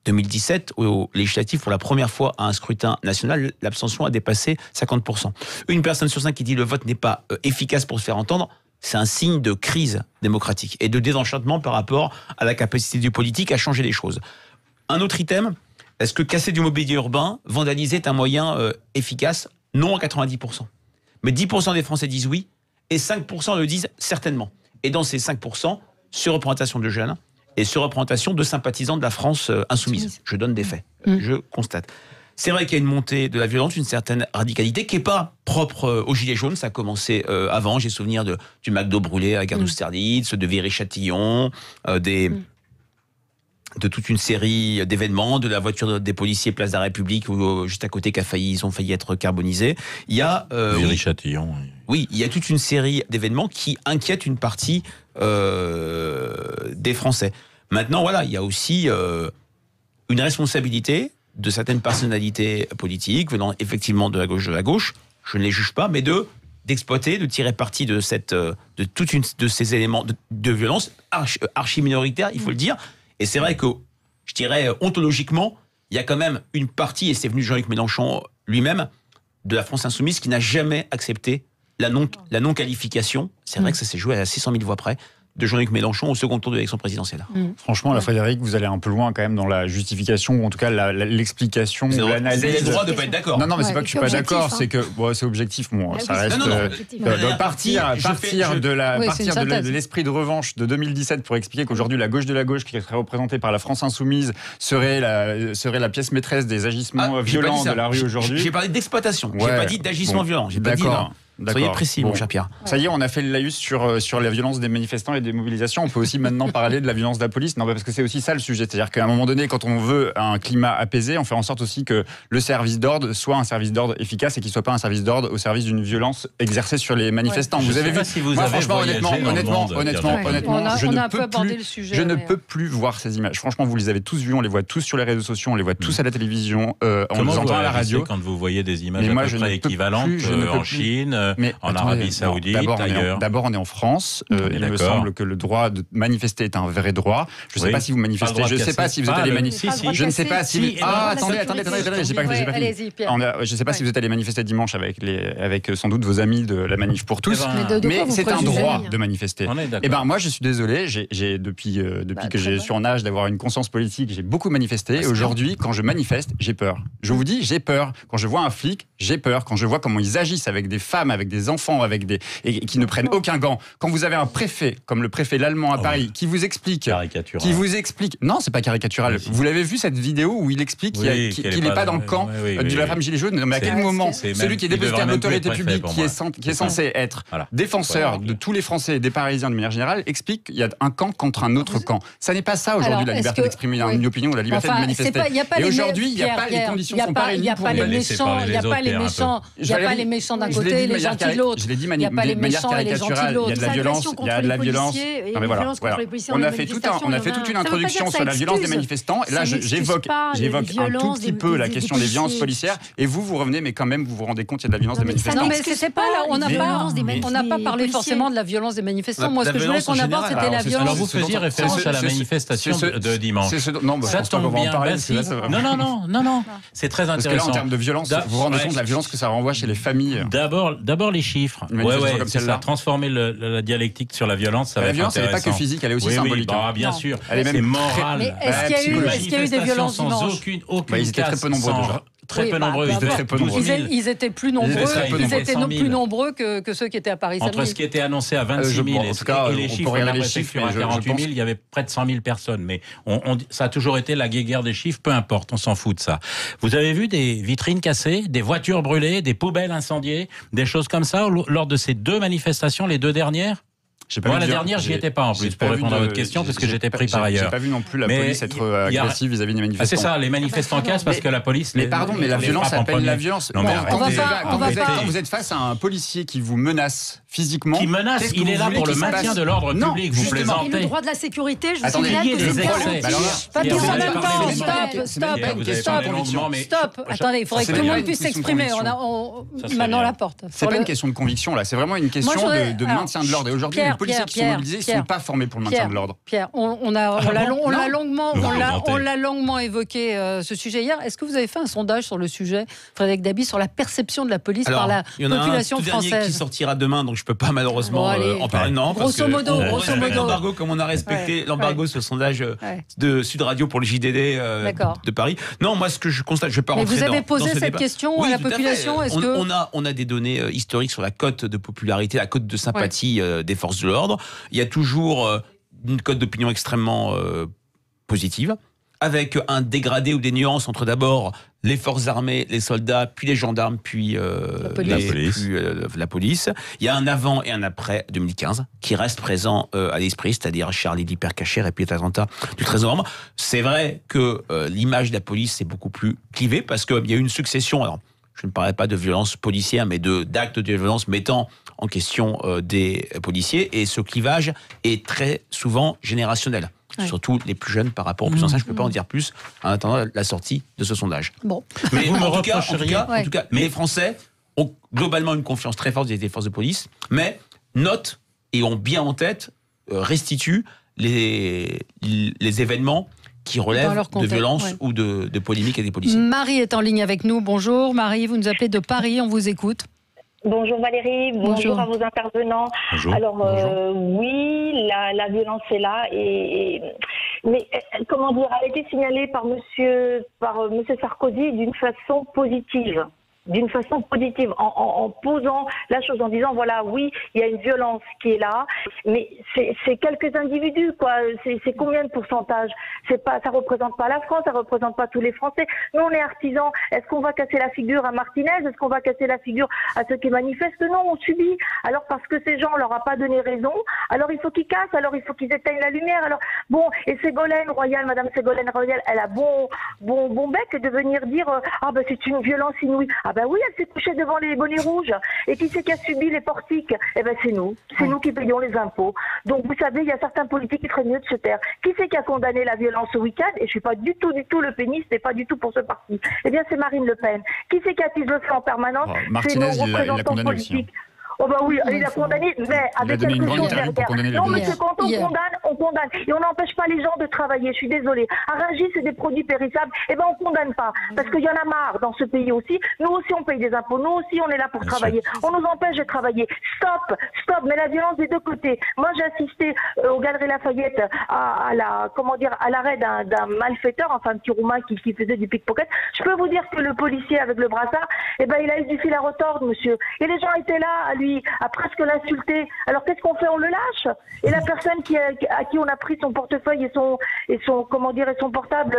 2017, au législatif, pour la première fois à un scrutin national, l'abstention a dépassé 50%. Une personne sur 5 qui dit le vote n'est pas efficace pour se faire entendre, c'est un signe de crise démocratique et de désenchantement par rapport à la capacité du politique à changer les choses. Un autre item, est-ce que casser du mobilier urbain, vandaliser est un moyen efficace? Non à 90%. Mais 10% des Français disent oui et 5% le disent certainement. Et dans ces 5%, surreprésentation de jeunes, et surreprésentation de sympathisants de la France insoumise. Je donne des faits, je constate. C'est vrai qu'il y a une montée de la violence, une certaine radicalité qui n'est pas propre aux Gilets jaunes. Ça a commencé avant. J'ai souvenir du McDo brûlé à Gare d'Austerlitz, de Viry-Châtillon, de toute une série d'événements, de la voiture des policiers place de la République, où juste à côté ils ont failli être carbonisés. Il y a Viry-Châtillon. Oui, il y a toute une série d'événements qui inquiètent une partie des Français. Maintenant, voilà, il y a aussi une responsabilité de certaines personnalités politiques venant effectivement de la gauche, je ne les juge pas, mais d'exploiter, de tirer parti de ces éléments de violence archi minoritaires, il faut le dire. Et c'est vrai que, je dirais, ontologiquement, il y a quand même une partie, et c'est venu Jean-Luc Mélenchon lui-même, de la France Insoumise qui n'a jamais accepté la non-qualification. C'est vrai que ça s'est joué à 600 000 voix près de Jean-Luc Mélenchon au second tour de l'élection présidentielle. Franchement, là, Frédéric, vous allez un peu loin quand même dans la justification, ou en tout cas l'explication, l'analyse. Vous avez le droit de ne pas être d'accord. Non, mais c'est pas que je suis pas d'accord, c'est que c'est objectif. Bon, ça reste partir de l'esprit de revanche de 2017 pour expliquer qu'aujourd'hui la gauche de la gauche, qui serait représentée par la France Insoumise, serait la pièce maîtresse des agissements violents de la rue aujourd'hui. J'ai parlé d'exploitation. J'ai pas dit d'agissement violent. J'ai pas dit non. Soyez précis, mon cher Pierre. Ça y est, on a fait le laïus sur la violence des manifestants et des mobilisations. On peut aussi maintenant parler de la violence de la police. Non, parce que c'est aussi ça le sujet. C'est-à-dire qu'à un moment donné, quand on veut un climat apaisé, on fait en sorte aussi que le service d'ordre soit un service d'ordre efficace et qu'il ne soit pas un service d'ordre au service d'une violence exercée sur les manifestants. Vous avez vu si vous avez honnêtement, je ne peux plus voir ces images. Franchement, vous les avez tous vues, on les voit tous sur les réseaux sociaux, on les voit tous à la télévision, on les entend à la radio. Quand vous voyez des images à peu près équivalentes en Chine, en Arabie Saoudite, ailleurs. D'abord, on est en France. Il me semble que le droit de manifester est un vrai droit. Je ne sais pas si vous manifestez. Je ne sais pas si vous êtes allé manifester. Je ne sais pas si. Attendez, j'ai pas fini. Je ne sais pas si vous êtes allé manifester dimanche avec sans doute vos amis de la Manif pour tous. Mais c'est un droit de manifester. Et ben moi, je suis désolé. Depuis que je suis en âge d'avoir une conscience politique, j'ai beaucoup manifesté. Et aujourd'hui, quand je manifeste, j'ai peur. Je vous dis, j'ai peur. Quand je vois un flic, j'ai peur. Quand je vois comment ils agissent avec des femmes, avec des enfants, et qui ne prennent aucun gant. Quand vous avez un préfet, comme le préfet l'allemand à Paris, qui vous explique... Non, c'est pas caricatural. Vous l'avez vu, cette vidéo où il explique qu'il n'est pas dans le camp de la femme gilet jaune. Mais à quel moment celui qui est dépositaire de l'autorité publique, qui est censé être défenseur de tous les Français et des Parisiens de manière générale, explique qu'il y a un camp contre un autre camp. Ça n'est pas ça aujourd'hui, la liberté d'exprimer une opinion ou la liberté de manifester. Et aujourd'hui, il n'y a pas les conditions ne sont pas réunies pour... Il n'y a pas les méchants d'un côté et les gentils de l'autre. Je l'ai dit de manière caricaturale, il y a de la violence, il y a de la violence. Non mais voilà. On a fait toute une introduction sur la violence des manifestants. Et là, j'évoque un tout petit peu la question des violences policières. Et vous revenez, mais quand même, vous vous rendez compte qu'il y a de la violence des manifestants. Non, mais c'est pas là. On n'a pas parlé forcément de la violence des manifestants. Moi, ce que je voulais qu'on aborde, c'était la violence. Alors, vous faisiez référence à la manifestation de dimanche. Ça tombe bien. Non. C'est très intéressant. Parce que là, en termes de violence, vous vous rendez compte de la violence que ça renvoie chez les familles. D'abord les chiffres. C'est ça. Transformer la dialectique sur la violence, ça va être intéressant. La violence, elle n'est pas que physique, elle est aussi symbolique. Bien sûr. C'est moral. Mais est-ce qu'il y a eu des violences dimanche ? Ils étaient très peu nombreux déjà. Très peu nombreux. Ils étaient plus nombreux que ceux qui étaient à Paris samedi. Entre ce qui était annoncé à 26 000 et les chiffres, on a l'impression que sur 48 000, il y avait près de 100 000 personnes. Mais ça a toujours été la guéguerre des chiffres, peu importe, on s'en fout de ça. Vous avez vu des vitrines cassées, des voitures brûlées, des poubelles incendiées, des choses comme ça lors de ces deux manifestations, les deux dernières ? Moi, la dernière, j'y étais pas en plus, pour répondre à votre question, parce que j'étais pris par ailleurs. J'ai pas vu non plus la police être agressive vis-à-vis des manifestants. C'est ça, les manifestants cassent parce que la police... Mais pardon, mais la violence appelle la violence. Quand vous êtes face à un policier qui vous menace physiquement... Qui menace, il est là pour le maintien de l'ordre public, vous plaisantez. Et le droit de la sécurité, je suis bien que Stop. Attendez, il faudrait que tout le monde puisse s'exprimer. Maintenant, la porte. C'est pas une question de conviction, là. C'est vraiment une question de maintien de l'ordre. Et aujourd'hui, les policiers qui sont mobilisés, ils ne sont pas formés pour le maintien de l'ordre. Pierre, on l'a longuement évoqué ce sujet hier. Est-ce que vous avez fait un sondage sur le sujet, Frédéric Dabi, sur la perception de la police par la population française ? Il y en a un tout dernier qui sortira demain, donc je ne peux pas malheureusement en parler. Non, grosso modo. L'embargo, comme on a respecté l'embargo sur le sondage de Sud Radio pour le JDD de Paris. Non, moi, ce que je constate, je ne vais pas rentrer dans ce débat. Mais vous avez posé cette question à la population ? On a des données historiques sur la cote de popularité, la cote de sympathie des forces de l'ordre. Il y a toujours une cote d'opinion extrêmement positive, avec un dégradé ou des nuances entre d'abord les forces armées, les soldats, puis les gendarmes, puis la police. Il y a un avant et un après 2015 qui reste présent à l'esprit, c'est-à-dire Charlie d'Hypercacher et puis les attentats du 13 novembre. C'est vrai que l'image de la police est beaucoup plus clivée parce qu'il y a eu une succession... Alors, je ne parlerai pas de violence policière, mais d'actes de violence mettant en question des policiers. Et ce clivage est très souvent générationnel. Surtout les plus jeunes par rapport aux plus anciens. Je ne peux pas en dire plus en attendant la sortie de ce sondage. Bon. Mais en tout cas, les Français ont globalement une confiance très forte des forces de police, mais notent et ont bien en tête, restituent les événements qui relèvent de violence ou de polémiques avec des policiers. Marie est en ligne avec nous. Bonjour Marie, vous nous appelez de Paris, on vous écoute. Bonjour Valérie, bonjour à vos intervenants. Bonjour. Alors oui, la violence est là, mais comment dire, elle a été signalée par Monsieur Sarkozy d'une façon positive. En posant la chose, en disant voilà, oui, il y a une violence qui est là, mais c'est quelques individus, quoi. C'est combien de pourcentage? Ça représente pas la France, ça représente pas tous les Français. Nous, on est artisans. Est-ce qu'on va casser la figure à Martinez? Est-ce qu'on va casser la figure à ceux qui manifestent? Non, on subit. Alors parce que ces gens, on leur a pas donné raison, alors il faut qu'ils cassent, alors il faut qu'ils éteignent la lumière. Alors bon, et Ségolène Royal, Madame Ségolène Royal, elle a bon bec de venir dire c'est une violence inouïe. Ah ben oui, elle s'est couchée devant les bonnets rouges. Et qui c'est qui a subi les portiques? Eh ben c'est nous. C'est nous qui payons les impôts. Donc vous savez, il y a certains politiques qui feraient mieux de se taire. Qui c'est qui a condamné la violence ce week-end? Et je suis pas du tout le péniste et pas du tout pour ce parti. Eh bien c'est Marine Le Pen. Qui c'est qui attise le feu en permanence? C'est nos représentants politiques. Oh bah oui, il a condamné, mais avec quelque chose derrière. Non, monsieur, quand on condamne. Et on n'empêche pas les gens de travailler, je suis désolée. À Rungis, c'est des produits périssables, on condamne pas. Parce qu'il y en a marre dans ce pays aussi. Nous aussi, on paye des impôts. Nous aussi, on est là pour travailler. On nous empêche de travailler. Stop, mais la violence des deux côtés. Moi, j'ai assisté aux Galeries Lafayette à l'arrêt d'un malfaiteur, enfin un petit Roumain qui faisait du pickpocket. Je peux vous dire que le policier avec le brassard, il a eu du fil à retordre, monsieur. Et les gens étaient là, à lui, à presque l'insulter. Alors qu'est-ce qu'on fait? On le lâche. Et la personne à qui on a pris son portefeuille et son portable,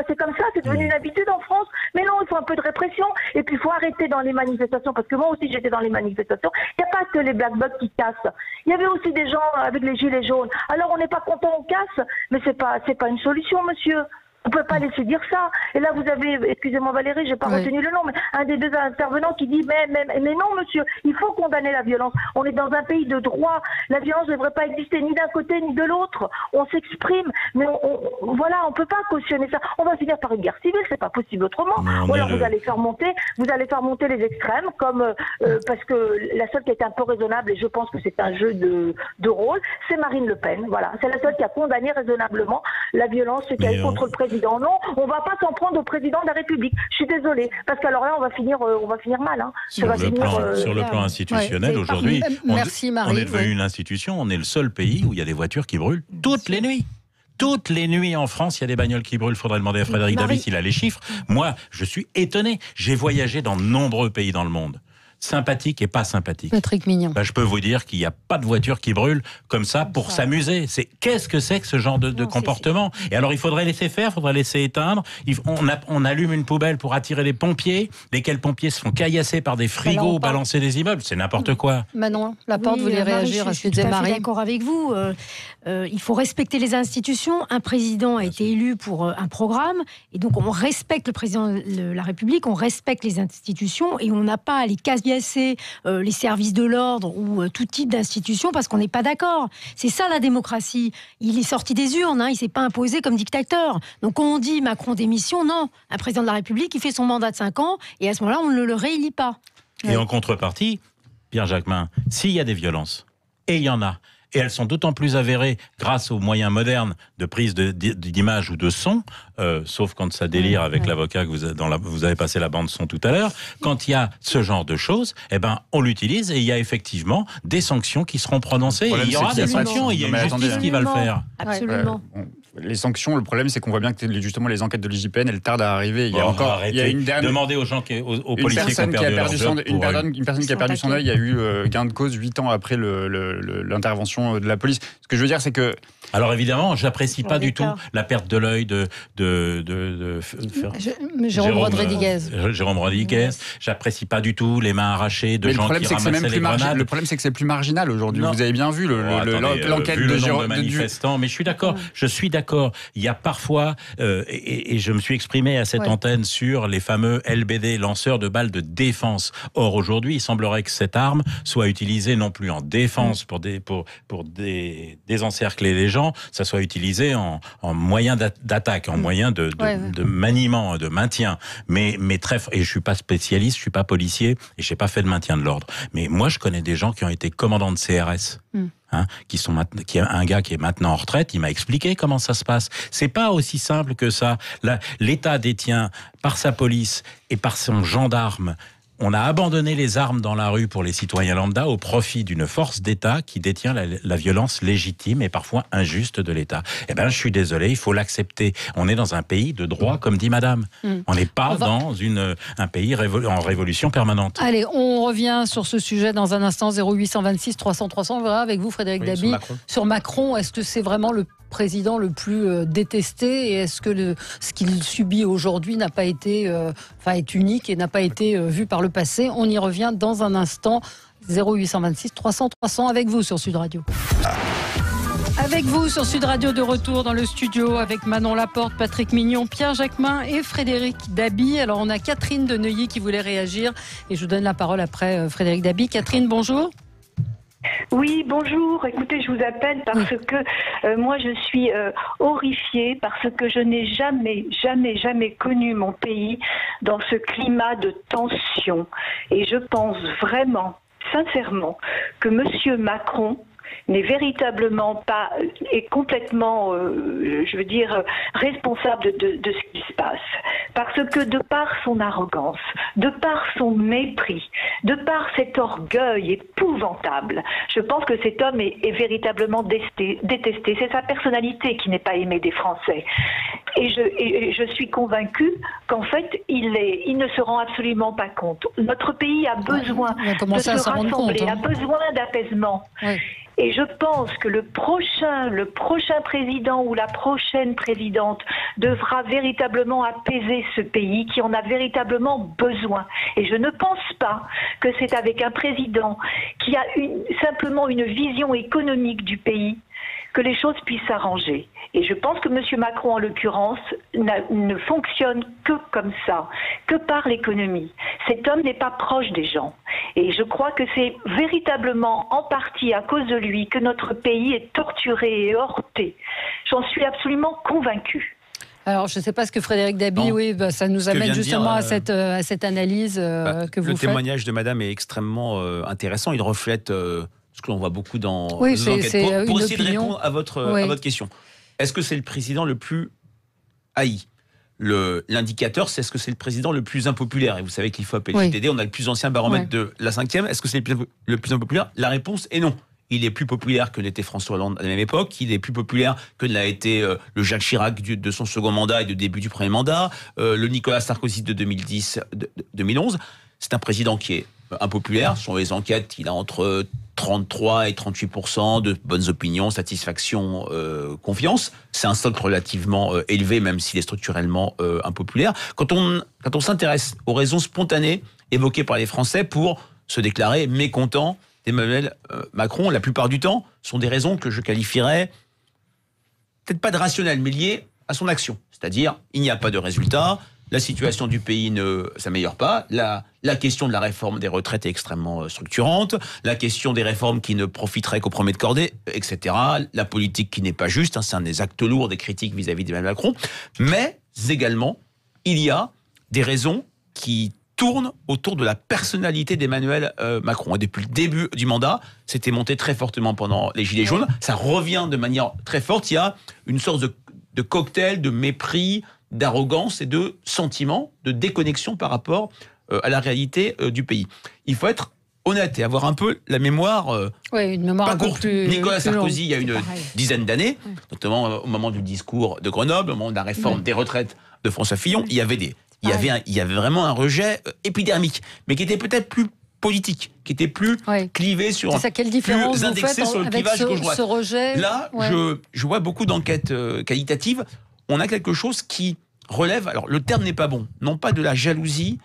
c'est comme ça, c'est devenu une habitude en France. Mais non, il faut un peu de répression. Et puis il faut arrêter dans les manifestations, parce que moi aussi j'étais dans les manifestations. Il n'y a pas que les black blocs qui cassent. Il y avait aussi des gens avec les gilets jaunes. Alors on n'est pas content, on casse, mais c'est pas une solution, monsieur. On peut pas laisser dire ça. Et là, vous avez, excusez-moi Valérie, j'ai pas retenu le nom, mais un des deux intervenants qui dit, mais non, monsieur, il faut condamner la violence. On est dans un pays de droit. La violence ne devrait pas exister ni d'un côté ni de l'autre. On s'exprime, mais on peut pas cautionner ça. On va finir par une guerre civile, c'est pas possible autrement. Ou alors vous allez faire monter les extrêmes, comme parce que la seule qui a été un peu raisonnable, et je pense que c'est un jeu de rôle, c'est Marine Le Pen. Voilà, c'est la seule qui a condamné raisonnablement la violence qui a eu contre le président. Non, on va pas s'en prendre au président de la République. Je suis désolée, parce qu'alors là, on va finir mal. Hein. Sur le plan institutionnel, aujourd'hui, on est devenu une institution. On est le seul pays où il y a des voitures qui brûlent toutes les nuits. Toutes les nuits en France, il y a des bagnoles qui brûlent. Il faudrait demander à Frédéric Davis, il a les chiffres. Moi, je suis étonné. J'ai voyagé dans de nombreux pays dans le monde. Sympathique et pas sympathique. Patrick Mignon. Je peux vous dire qu'il n'y a pas de voiture qui brûle comme ça pour s'amuser. Qu'est-ce que c'est que ce genre de comportement? Et alors il faudrait laisser faire, il faudrait laisser éteindre. On allume une poubelle pour attirer les pompiers, lesquels pompiers se font caillasser par des frigos, balancer des immeubles. C'est n'importe quoi. Manon Laporte voulait réagir à ce que disait Marie. Je suis d'accord avec vous. Il faut respecter les institutions. Un président a été élu pour un programme, et donc on respecte le président de la République, on respecte les institutions, et on n'a pas à les casillasser les services de l'ordre ou tout type d'institution parce qu'on n'est pas d'accord. C'est ça la démocratie. Il est sorti des urnes, il ne s'est pas imposé comme dictateur. Donc quand on dit Macron démission, non. Un président de la République, il fait son mandat de 5 ans, et à ce moment-là, on ne le réélit pas. Et en contrepartie, Pierre Jacquemin, s'il y a des violences, et il y en a, et elles sont d'autant plus avérées grâce aux moyens modernes de prise d'image ou de son, sauf quand ça délire avec l'avocat que vous avez passé la bande son tout à l'heure. Quand il y a ce genre de choses, on l'utilise, et il y a effectivement des sanctions qui seront prononcées. Et il y aura des sanctions, il y a une justice qui va le faire. Absolument. Les sanctions, le problème, c'est qu'on voit bien que justement les enquêtes de l'IGPN, elles tardent à arriver. Il y a une dernière... Demandez aux gens, aux policiers qui ont perdu leur job. Une personne qui a perdu son œil, il y a eu gain de cause 8 ans après l'intervention de la police. Ce que je veux dire, c'est que Alors évidemment, j'apprécie pas du tout la perte de l'œil de Jérôme Rodriguez. Jérôme Rodriguez. J'apprécie pas du tout les mains arrachées de gens qui ramassaient les grenades. Le problème, c'est que c'est plus marginal aujourd'hui. Vous avez bien vu l'enquête de Jérôme manifestants. Mais je suis d'accord. Je suis d'accord. Il y a parfois, et je me suis exprimé à cette antenne sur les fameux LBD, lanceurs de balles de défense. Or aujourd'hui, il semblerait que cette arme soit utilisée non plus en défense pour désencercler les gens, ça soit utilisé en moyen d'attaque, en moyen de maniement, de maintien. Mais et je suis pas spécialiste, je suis pas policier et j'ai pas fait de maintien de l'ordre. Mais moi, je connais des gens qui ont été commandants de CRS. Qui est un gars qui est maintenant en retraite, il m'a expliqué comment ça se passe. C'est pas aussi simple que ça. L'État détient par sa police et par son gendarme. On a abandonné les armes dans la rue pour les citoyens lambda au profit d'une force d'État qui détient la violence légitime et parfois injuste de l'État. Eh ben, je suis désolé, il faut l'accepter. On est dans un pays de droit, comme dit madame. On n'est pas dans un pays en révolution permanente. Allez, on revient sur ce sujet dans un instant. 0826 300 300. On verra avec vous, Frédéric Dabi. Sur Macron, est-ce que c'est vraiment le président le plus détesté et est-ce que ce qu'il subit aujourd'hui n'a pas été, est unique et n'a pas été vu par le passé? On y revient dans un instant. 0826 300 300 avec vous sur Sud Radio. Avec vous sur Sud Radio, de retour dans le studio avec Manon Laporte, Patrick Mignon, Pierre Jacquemin et Frédéric Dabi. Alors on a Catherine de Neuilly qui voulait réagir et je vous donne la parole après Frédéric Dabi. Catherine, bonjour. Oui, bonjour. Écoutez, je vous appelle parce que moi je suis horrifiée parce que je n'ai jamais connu mon pays dans ce climat de tension. Et je pense vraiment, sincèrement, que Monsieur Macron n'est véritablement pas, est complètement, responsable de ce qui se passe. Parce que de par son arrogance, de par son mépris, de par cet orgueil épouvantable, je pense que cet homme est véritablement détesté. C'est sa personnalité qui n'est pas aimée des Français. Et je suis convaincue qu'en fait, il ne se rend absolument pas compte. Notre pays a besoin de se rassembler, a besoin d'apaisement. Oui. Et je pense que le prochain président ou la prochaine présidente devra véritablement apaiser ce pays qui en a véritablement besoin. Et je ne pense pas que c'est avec un président qui a simplement une vision économique du pays que les choses puissent s'arranger. Et je pense que M. Macron, en l'occurrence, ne fonctionne que comme ça, que par l'économie. Cet homme n'est pas proche des gens. Et je crois que c'est véritablement en partie à cause de lui que notre pays est torturé et heurté. J'en suis absolument convaincue. Alors, je ne sais pas ce que Frédéric Dabi, ça nous amène justement à cette analyse que vous faites. Le témoignage de madame est extrêmement intéressant. Il reflète ce que l'on voit beaucoup dans les enquêtes. Pour essayer de répondre à votre question. Est-ce que c'est le président le plus haï? L'indicateur, c'est est-ce que c'est le président le plus impopulaire? Et vous savez que l'IFOP et le JDD, on a le plus ancien baromètre de la 5e. Est-ce que c'est le plus impopulaire? La réponse est non. Il est plus populaire que l'était François Hollande à la même époque. Il est plus populaire que l'a été le Jacques Chirac de son second mandat et du début du premier mandat. Le Nicolas Sarkozy de 2010-2011. C'est un président qui est impopulaire. Sur les enquêtes, il a entre 33 et 38% de bonnes opinions, satisfaction, confiance. C'est un socle relativement élevé, même s'il est structurellement impopulaire. Quand on s'intéresse aux raisons spontanées évoquées par les Français pour se déclarer mécontents d'Emmanuel Macron, la plupart du temps, sont des raisons que je qualifierais peut-être pas de rationnelles, mais liées à son action. C'est-à-dire, il n'y a pas de résultat, la situation du pays ne s'améliore pas, la question de la réforme des retraites est extrêmement structurante, la question des réformes qui ne profiteraient qu'aux premiers de cordée, etc. La politique qui n'est pas juste, c'est un des actes lourds des critiques vis-à-vis d'Emmanuel Macron. Mais également, il y a des raisons qui tournent autour de la personnalité d'Emmanuel Macron. Et depuis le début du mandat, c'était monté très fortement pendant les Gilets jaunes. Ça revient de manière très forte. Il y a une sorte de cocktail de mépris, d'arrogance et de sentiment, de déconnexion par rapport à la réalité du pays. Il faut être honnête et avoir un peu la mémoire, une mémoire pas un peu courte. plus Nicolas Sarkozy, longue, il y a une dizaine d'années, notamment au moment du discours de Grenoble, au moment de la réforme des retraites de François Fillon, il y avait vraiment un rejet épidermique, mais qui était peut-être politique, qui était plus clivé sur... C'est ça, quelle différence plus indexé sur le clivage gauche-droite. Ce rejet. Là, je vois beaucoup d'enquêtes qualitatives. On a quelque chose qui relève, alors le terme n'est pas bon, non pas de la jalousie,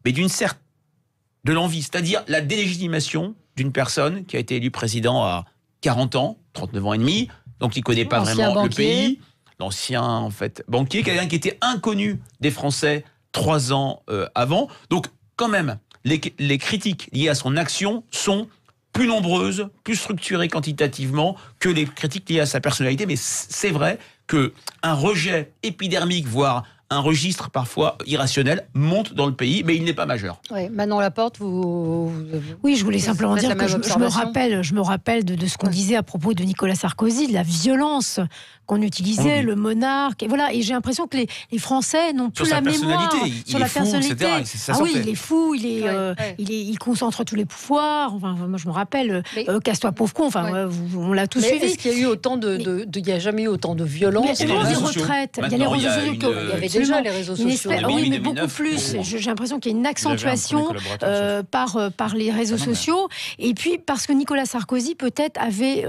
mais de l'envie, c'est-à-dire la délégitimation d'une personne qui a été élue président à 40 ans, 39 ans et demi, donc il ne connaît pas vraiment le pays, l'ancien en fait banquier, quelqu'un qui était inconnu des Français 3 ans avant. Donc quand même, les critiques liées à son action sont plus nombreuses, plus structurées quantitativement que les critiques liées à sa personnalité. Mais c'est vrai qu'un rejet épidermique, voire un registre parfois irrationnel, monte dans le pays, mais il n'est pas majeur. Oui, Manon Laporte, Oui, je voulais simplement dire que je me rappelle de ce qu'on disait à propos de Nicolas Sarkozy, de la violence qu'on utilisait, le monarque, et voilà. Et j'ai l'impression que les Français n'ont plus la mémoire sur la personnalité. Il est fou, il concentre tous les pouvoirs. Enfin, moi, je me rappelle, casse-toi pauvre con. Enfin, on l'a tous suivi. Est-ce qu'il y a eu il n'y a jamais eu autant de violence? Il y a les retraites, il y a les réseaux sociaux. Il y avait déjà les réseaux sociaux. Oui, mais beaucoup plus. J'ai l'impression qu'il y a une accentuation par les réseaux sociaux. Et puis parce que Nicolas Sarkozy peut-être avait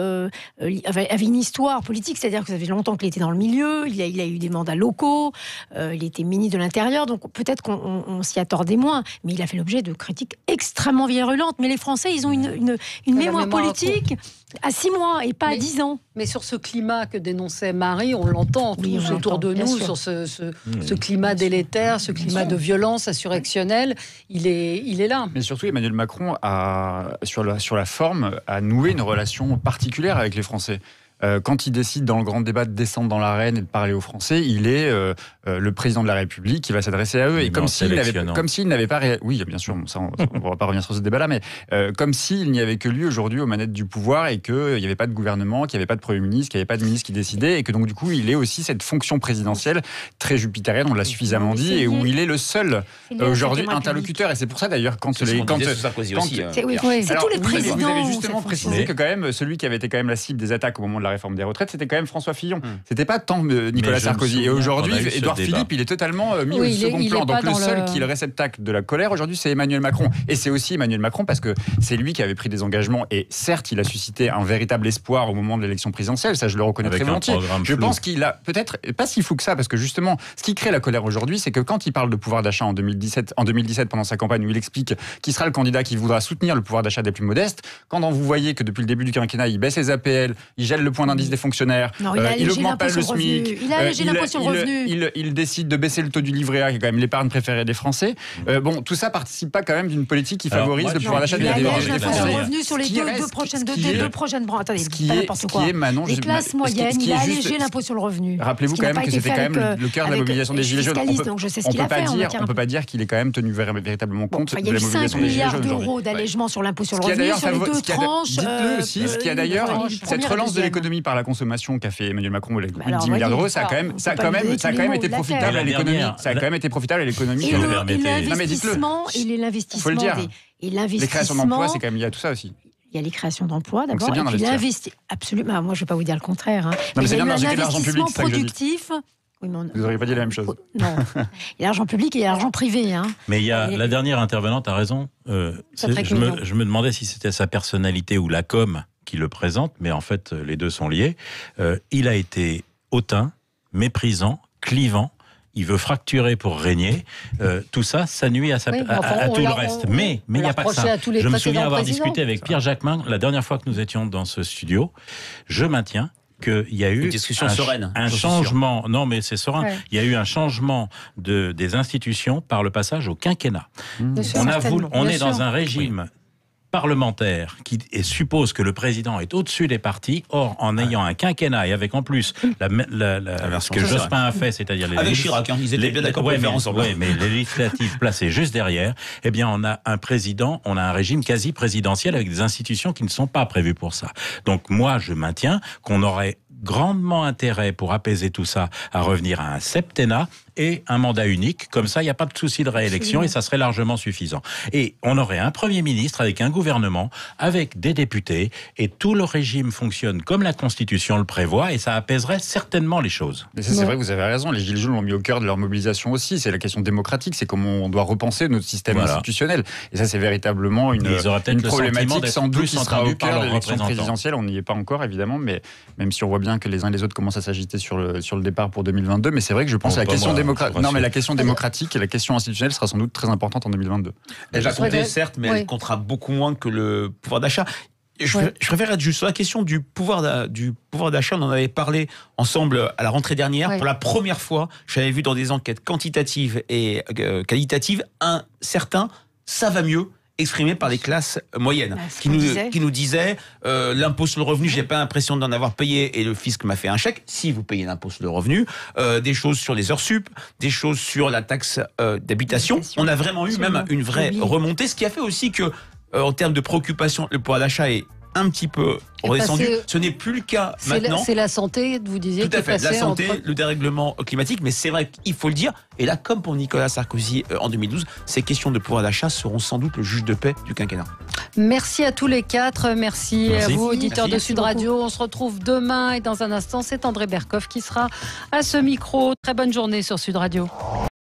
une histoire politique, c'est-à-dire que ça fait longtemps qu'il était dans le milieu, il a eu des mandats locaux, il était ministre de l'Intérieur, donc peut-être qu'on s'y attendait moins. Mais il a fait l'objet de critiques extrêmement virulentes. Mais les Français, ils ont une mémoire politique à 6 mois et pas à 10 ans. Mais sur ce climat que dénonçait Marie, on l'entend tous autour de nous, sur ce climat délétère, ce climat de violence insurrectionnelle, il est là. Mais surtout, Emmanuel Macron sur la forme, a noué une relation particulière avec les Français. Quand il décide dans le grand débat de descendre dans l'arène et de parler aux Français, il est le président de la République qui va s'adresser à eux. Et comme s'il n'avait pas... Oui, bien sûr, ça, on ne va pas revenir sur ce débat-là, mais comme s'il n'y avait que lui aujourd'hui aux manettes du pouvoir et qu'il n'y avait pas de gouvernement, qu'il n'y avait pas de Premier ministre, qu'il n'y avait pas de ministre qui décidait, et que donc du coup, il est aussi cette fonction prézésidentielle très jupitérienne, on l'a suffisamment dit, et où il est le seul aujourd'hui interlocuteur. Et c'est pour ça d'ailleurs, c'est tous les présidents. Vous avez justement précisé que quand même, celui qui avait été quand même la cible des attaques au moment de la réforme des retraites, c'était quand même François Fillon. C'était pas tant Nicolas Sarkozy. Et aujourd'hui, Édouard Philippe, il est totalement mis au second plan. Donc le seul qui est le réceptacle de la colère aujourd'hui, c'est Emmanuel Macron. Et c'est aussi Emmanuel Macron parce que c'est lui qui avait pris des engagements. Et certes, il a suscité un véritable espoir au moment de l'élection présidentielle. Ça, je le reconnais très volontiers. Je pense qu'il a peut-être pas si fou que ça, parce que justement, ce qui crée la colère aujourd'hui, c'est que quand il parle de pouvoir d'achat en 2017 pendant sa campagne où il explique qu'il sera le candidat qui voudra soutenir le pouvoir d'achat des plus modestes, quand vous voyez que depuis le début du quinquennat, il baisse les APL, il gèle le point d'indice des fonctionnaires, il augmente pas le SMIC, il a allégé l'impôt sur le revenu, il décide de baisser le taux du livret A, qui est quand même l'épargne préférée des Français. Bon, tout ça participe pas quand même d'une politique qui favorise le pouvoir d'achat des Français. Il allège l'impôt sur le revenu sur les deux prochaines branches. Attendez, n'importe quoi. Les classes moyennes, il a allégé l'impôt sur le revenu. Rappelez-vous quand même que c'était quand même le cœur de la mobilisation des Gilets jaunes. On peut pas dire qu'il est quand même tenu véritablement compte de la mobilisation des Gilets jaunes. Il y a eu 5 milliards d'euros d'allègement sur l'impôt sur le revenu sur les deux tranches. Dites-le aussi, ce qui a d'ailleurs cette relance de l'économie par la consommation qu'a fait Emmanuel Macron, plus de 10 milliards d'euros, ça a quand même été profitable à l'économie. Ça a quand même été profitable à l'économie. Et l'investissement, les créations d'emplois, c'est quand même lié à tout ça aussi. Il y a les créations d'emplois d'abord, et puis l'investissement. Absolument. Moi, je ne vais pas vous dire le contraire. Non, mais c'est bien d'injecter de l'argent public, c'est ça que je dis. Productif. Oui, vous n'auriez pas dit la même chose. Non. Il y a l'argent public et il y a l'argent privé. Mais la dernière intervenante a raison. Je me demandais si c'était sa personnalité ou la com qui le présente, mais en fait, les deux sont liés. Il a été hautain, méprisant, clivant. Il veut fracturer pour régner. Tout ça, ça nuit à tout le reste. Mais il n'y a pas que ça. Je me souviens avoir discuté avec Pierre Jacquemin la dernière fois que nous étions dans ce studio. Je maintiens qu'il y a eu une discussion sereine, un changement. Non, mais c'est serein. Ouais. Il y a eu un changement des institutions par le passage au quinquennat. On est dans un régime parlementaire qui suppose que le président est au-dessus des partis. Or, en ayant un quinquennat et avec en plus ce que Jospin a fait, c'est-à-dire les... Avec Chirac, ils étaient bien d'accord pour le faire ensemble. Oui, mais les législatives placées juste derrière, eh bien, on a un régime quasi présidentiel avec des institutions qui ne sont pas prévues pour ça. Donc, moi, je maintiens qu'on aurait grandement intérêt pour apaiser tout ça à revenir à un septennat et un mandat unique. Comme ça, il n'y a pas de souci de réélection et ça serait largement suffisant. Et on aurait un Premier ministre avec un gouvernement, avec des députés, et tout le régime fonctionne comme la Constitution le prévoit, et ça apaiserait certainement les choses. Mais ça, c'est vrai, vous avez raison. Les Gilets jaunes l'ont mis au cœur de leur mobilisation aussi. C'est la question démocratique, c'est comment on doit repenser notre système institutionnel. Et ça, c'est véritablement une problématique sans doute qui sera au cœur de l'élection présidentielle. On n'y est pas encore, évidemment, mais même si on voit bien que les uns et les autres commencent à s'agiter sur le départ pour 2022. Mais c'est vrai que je pense que la question démocratique et la question institutionnelle sera sans doute très importante en 2022. Elle va compter, certes, mais elle comptera beaucoup moins que le pouvoir d'achat. Je préfère être juste sur la question du pouvoir d'achat. On en avait parlé ensemble à la rentrée dernière. Pour la première fois, j'avais vu dans des enquêtes quantitatives et qualitatives un certain « ça va mieux » exprimé par les classes moyennes, qui nous disaient l'impôt sur le revenu, j'ai pas l'impression d'en avoir payé et le fisc m'a fait un chèque. Si vous payez l'impôt sur le revenu, des choses sur les heures sup, des choses sur la taxe d'habitation. On a vraiment eu même une vraie remontée, ce qui a fait aussi que en termes de préoccupation, le pouvoir d'achat est un petit peu redescendu. Ce n'est plus le cas maintenant. C'est la santé, vous disiez. Tout à fait, la santé, le dérèglement climatique, mais c'est vrai qu'il faut le dire. Et là, comme pour Nicolas Sarkozy en 2012, ces questions de pouvoir d'achat seront sans doute le juge de paix du quinquennat. Merci à tous les quatre. Merci à vous, auditeurs de Sud Radio. On se retrouve demain et dans un instant, c'est André Berkoff qui sera à ce micro. Très bonne journée sur Sud Radio.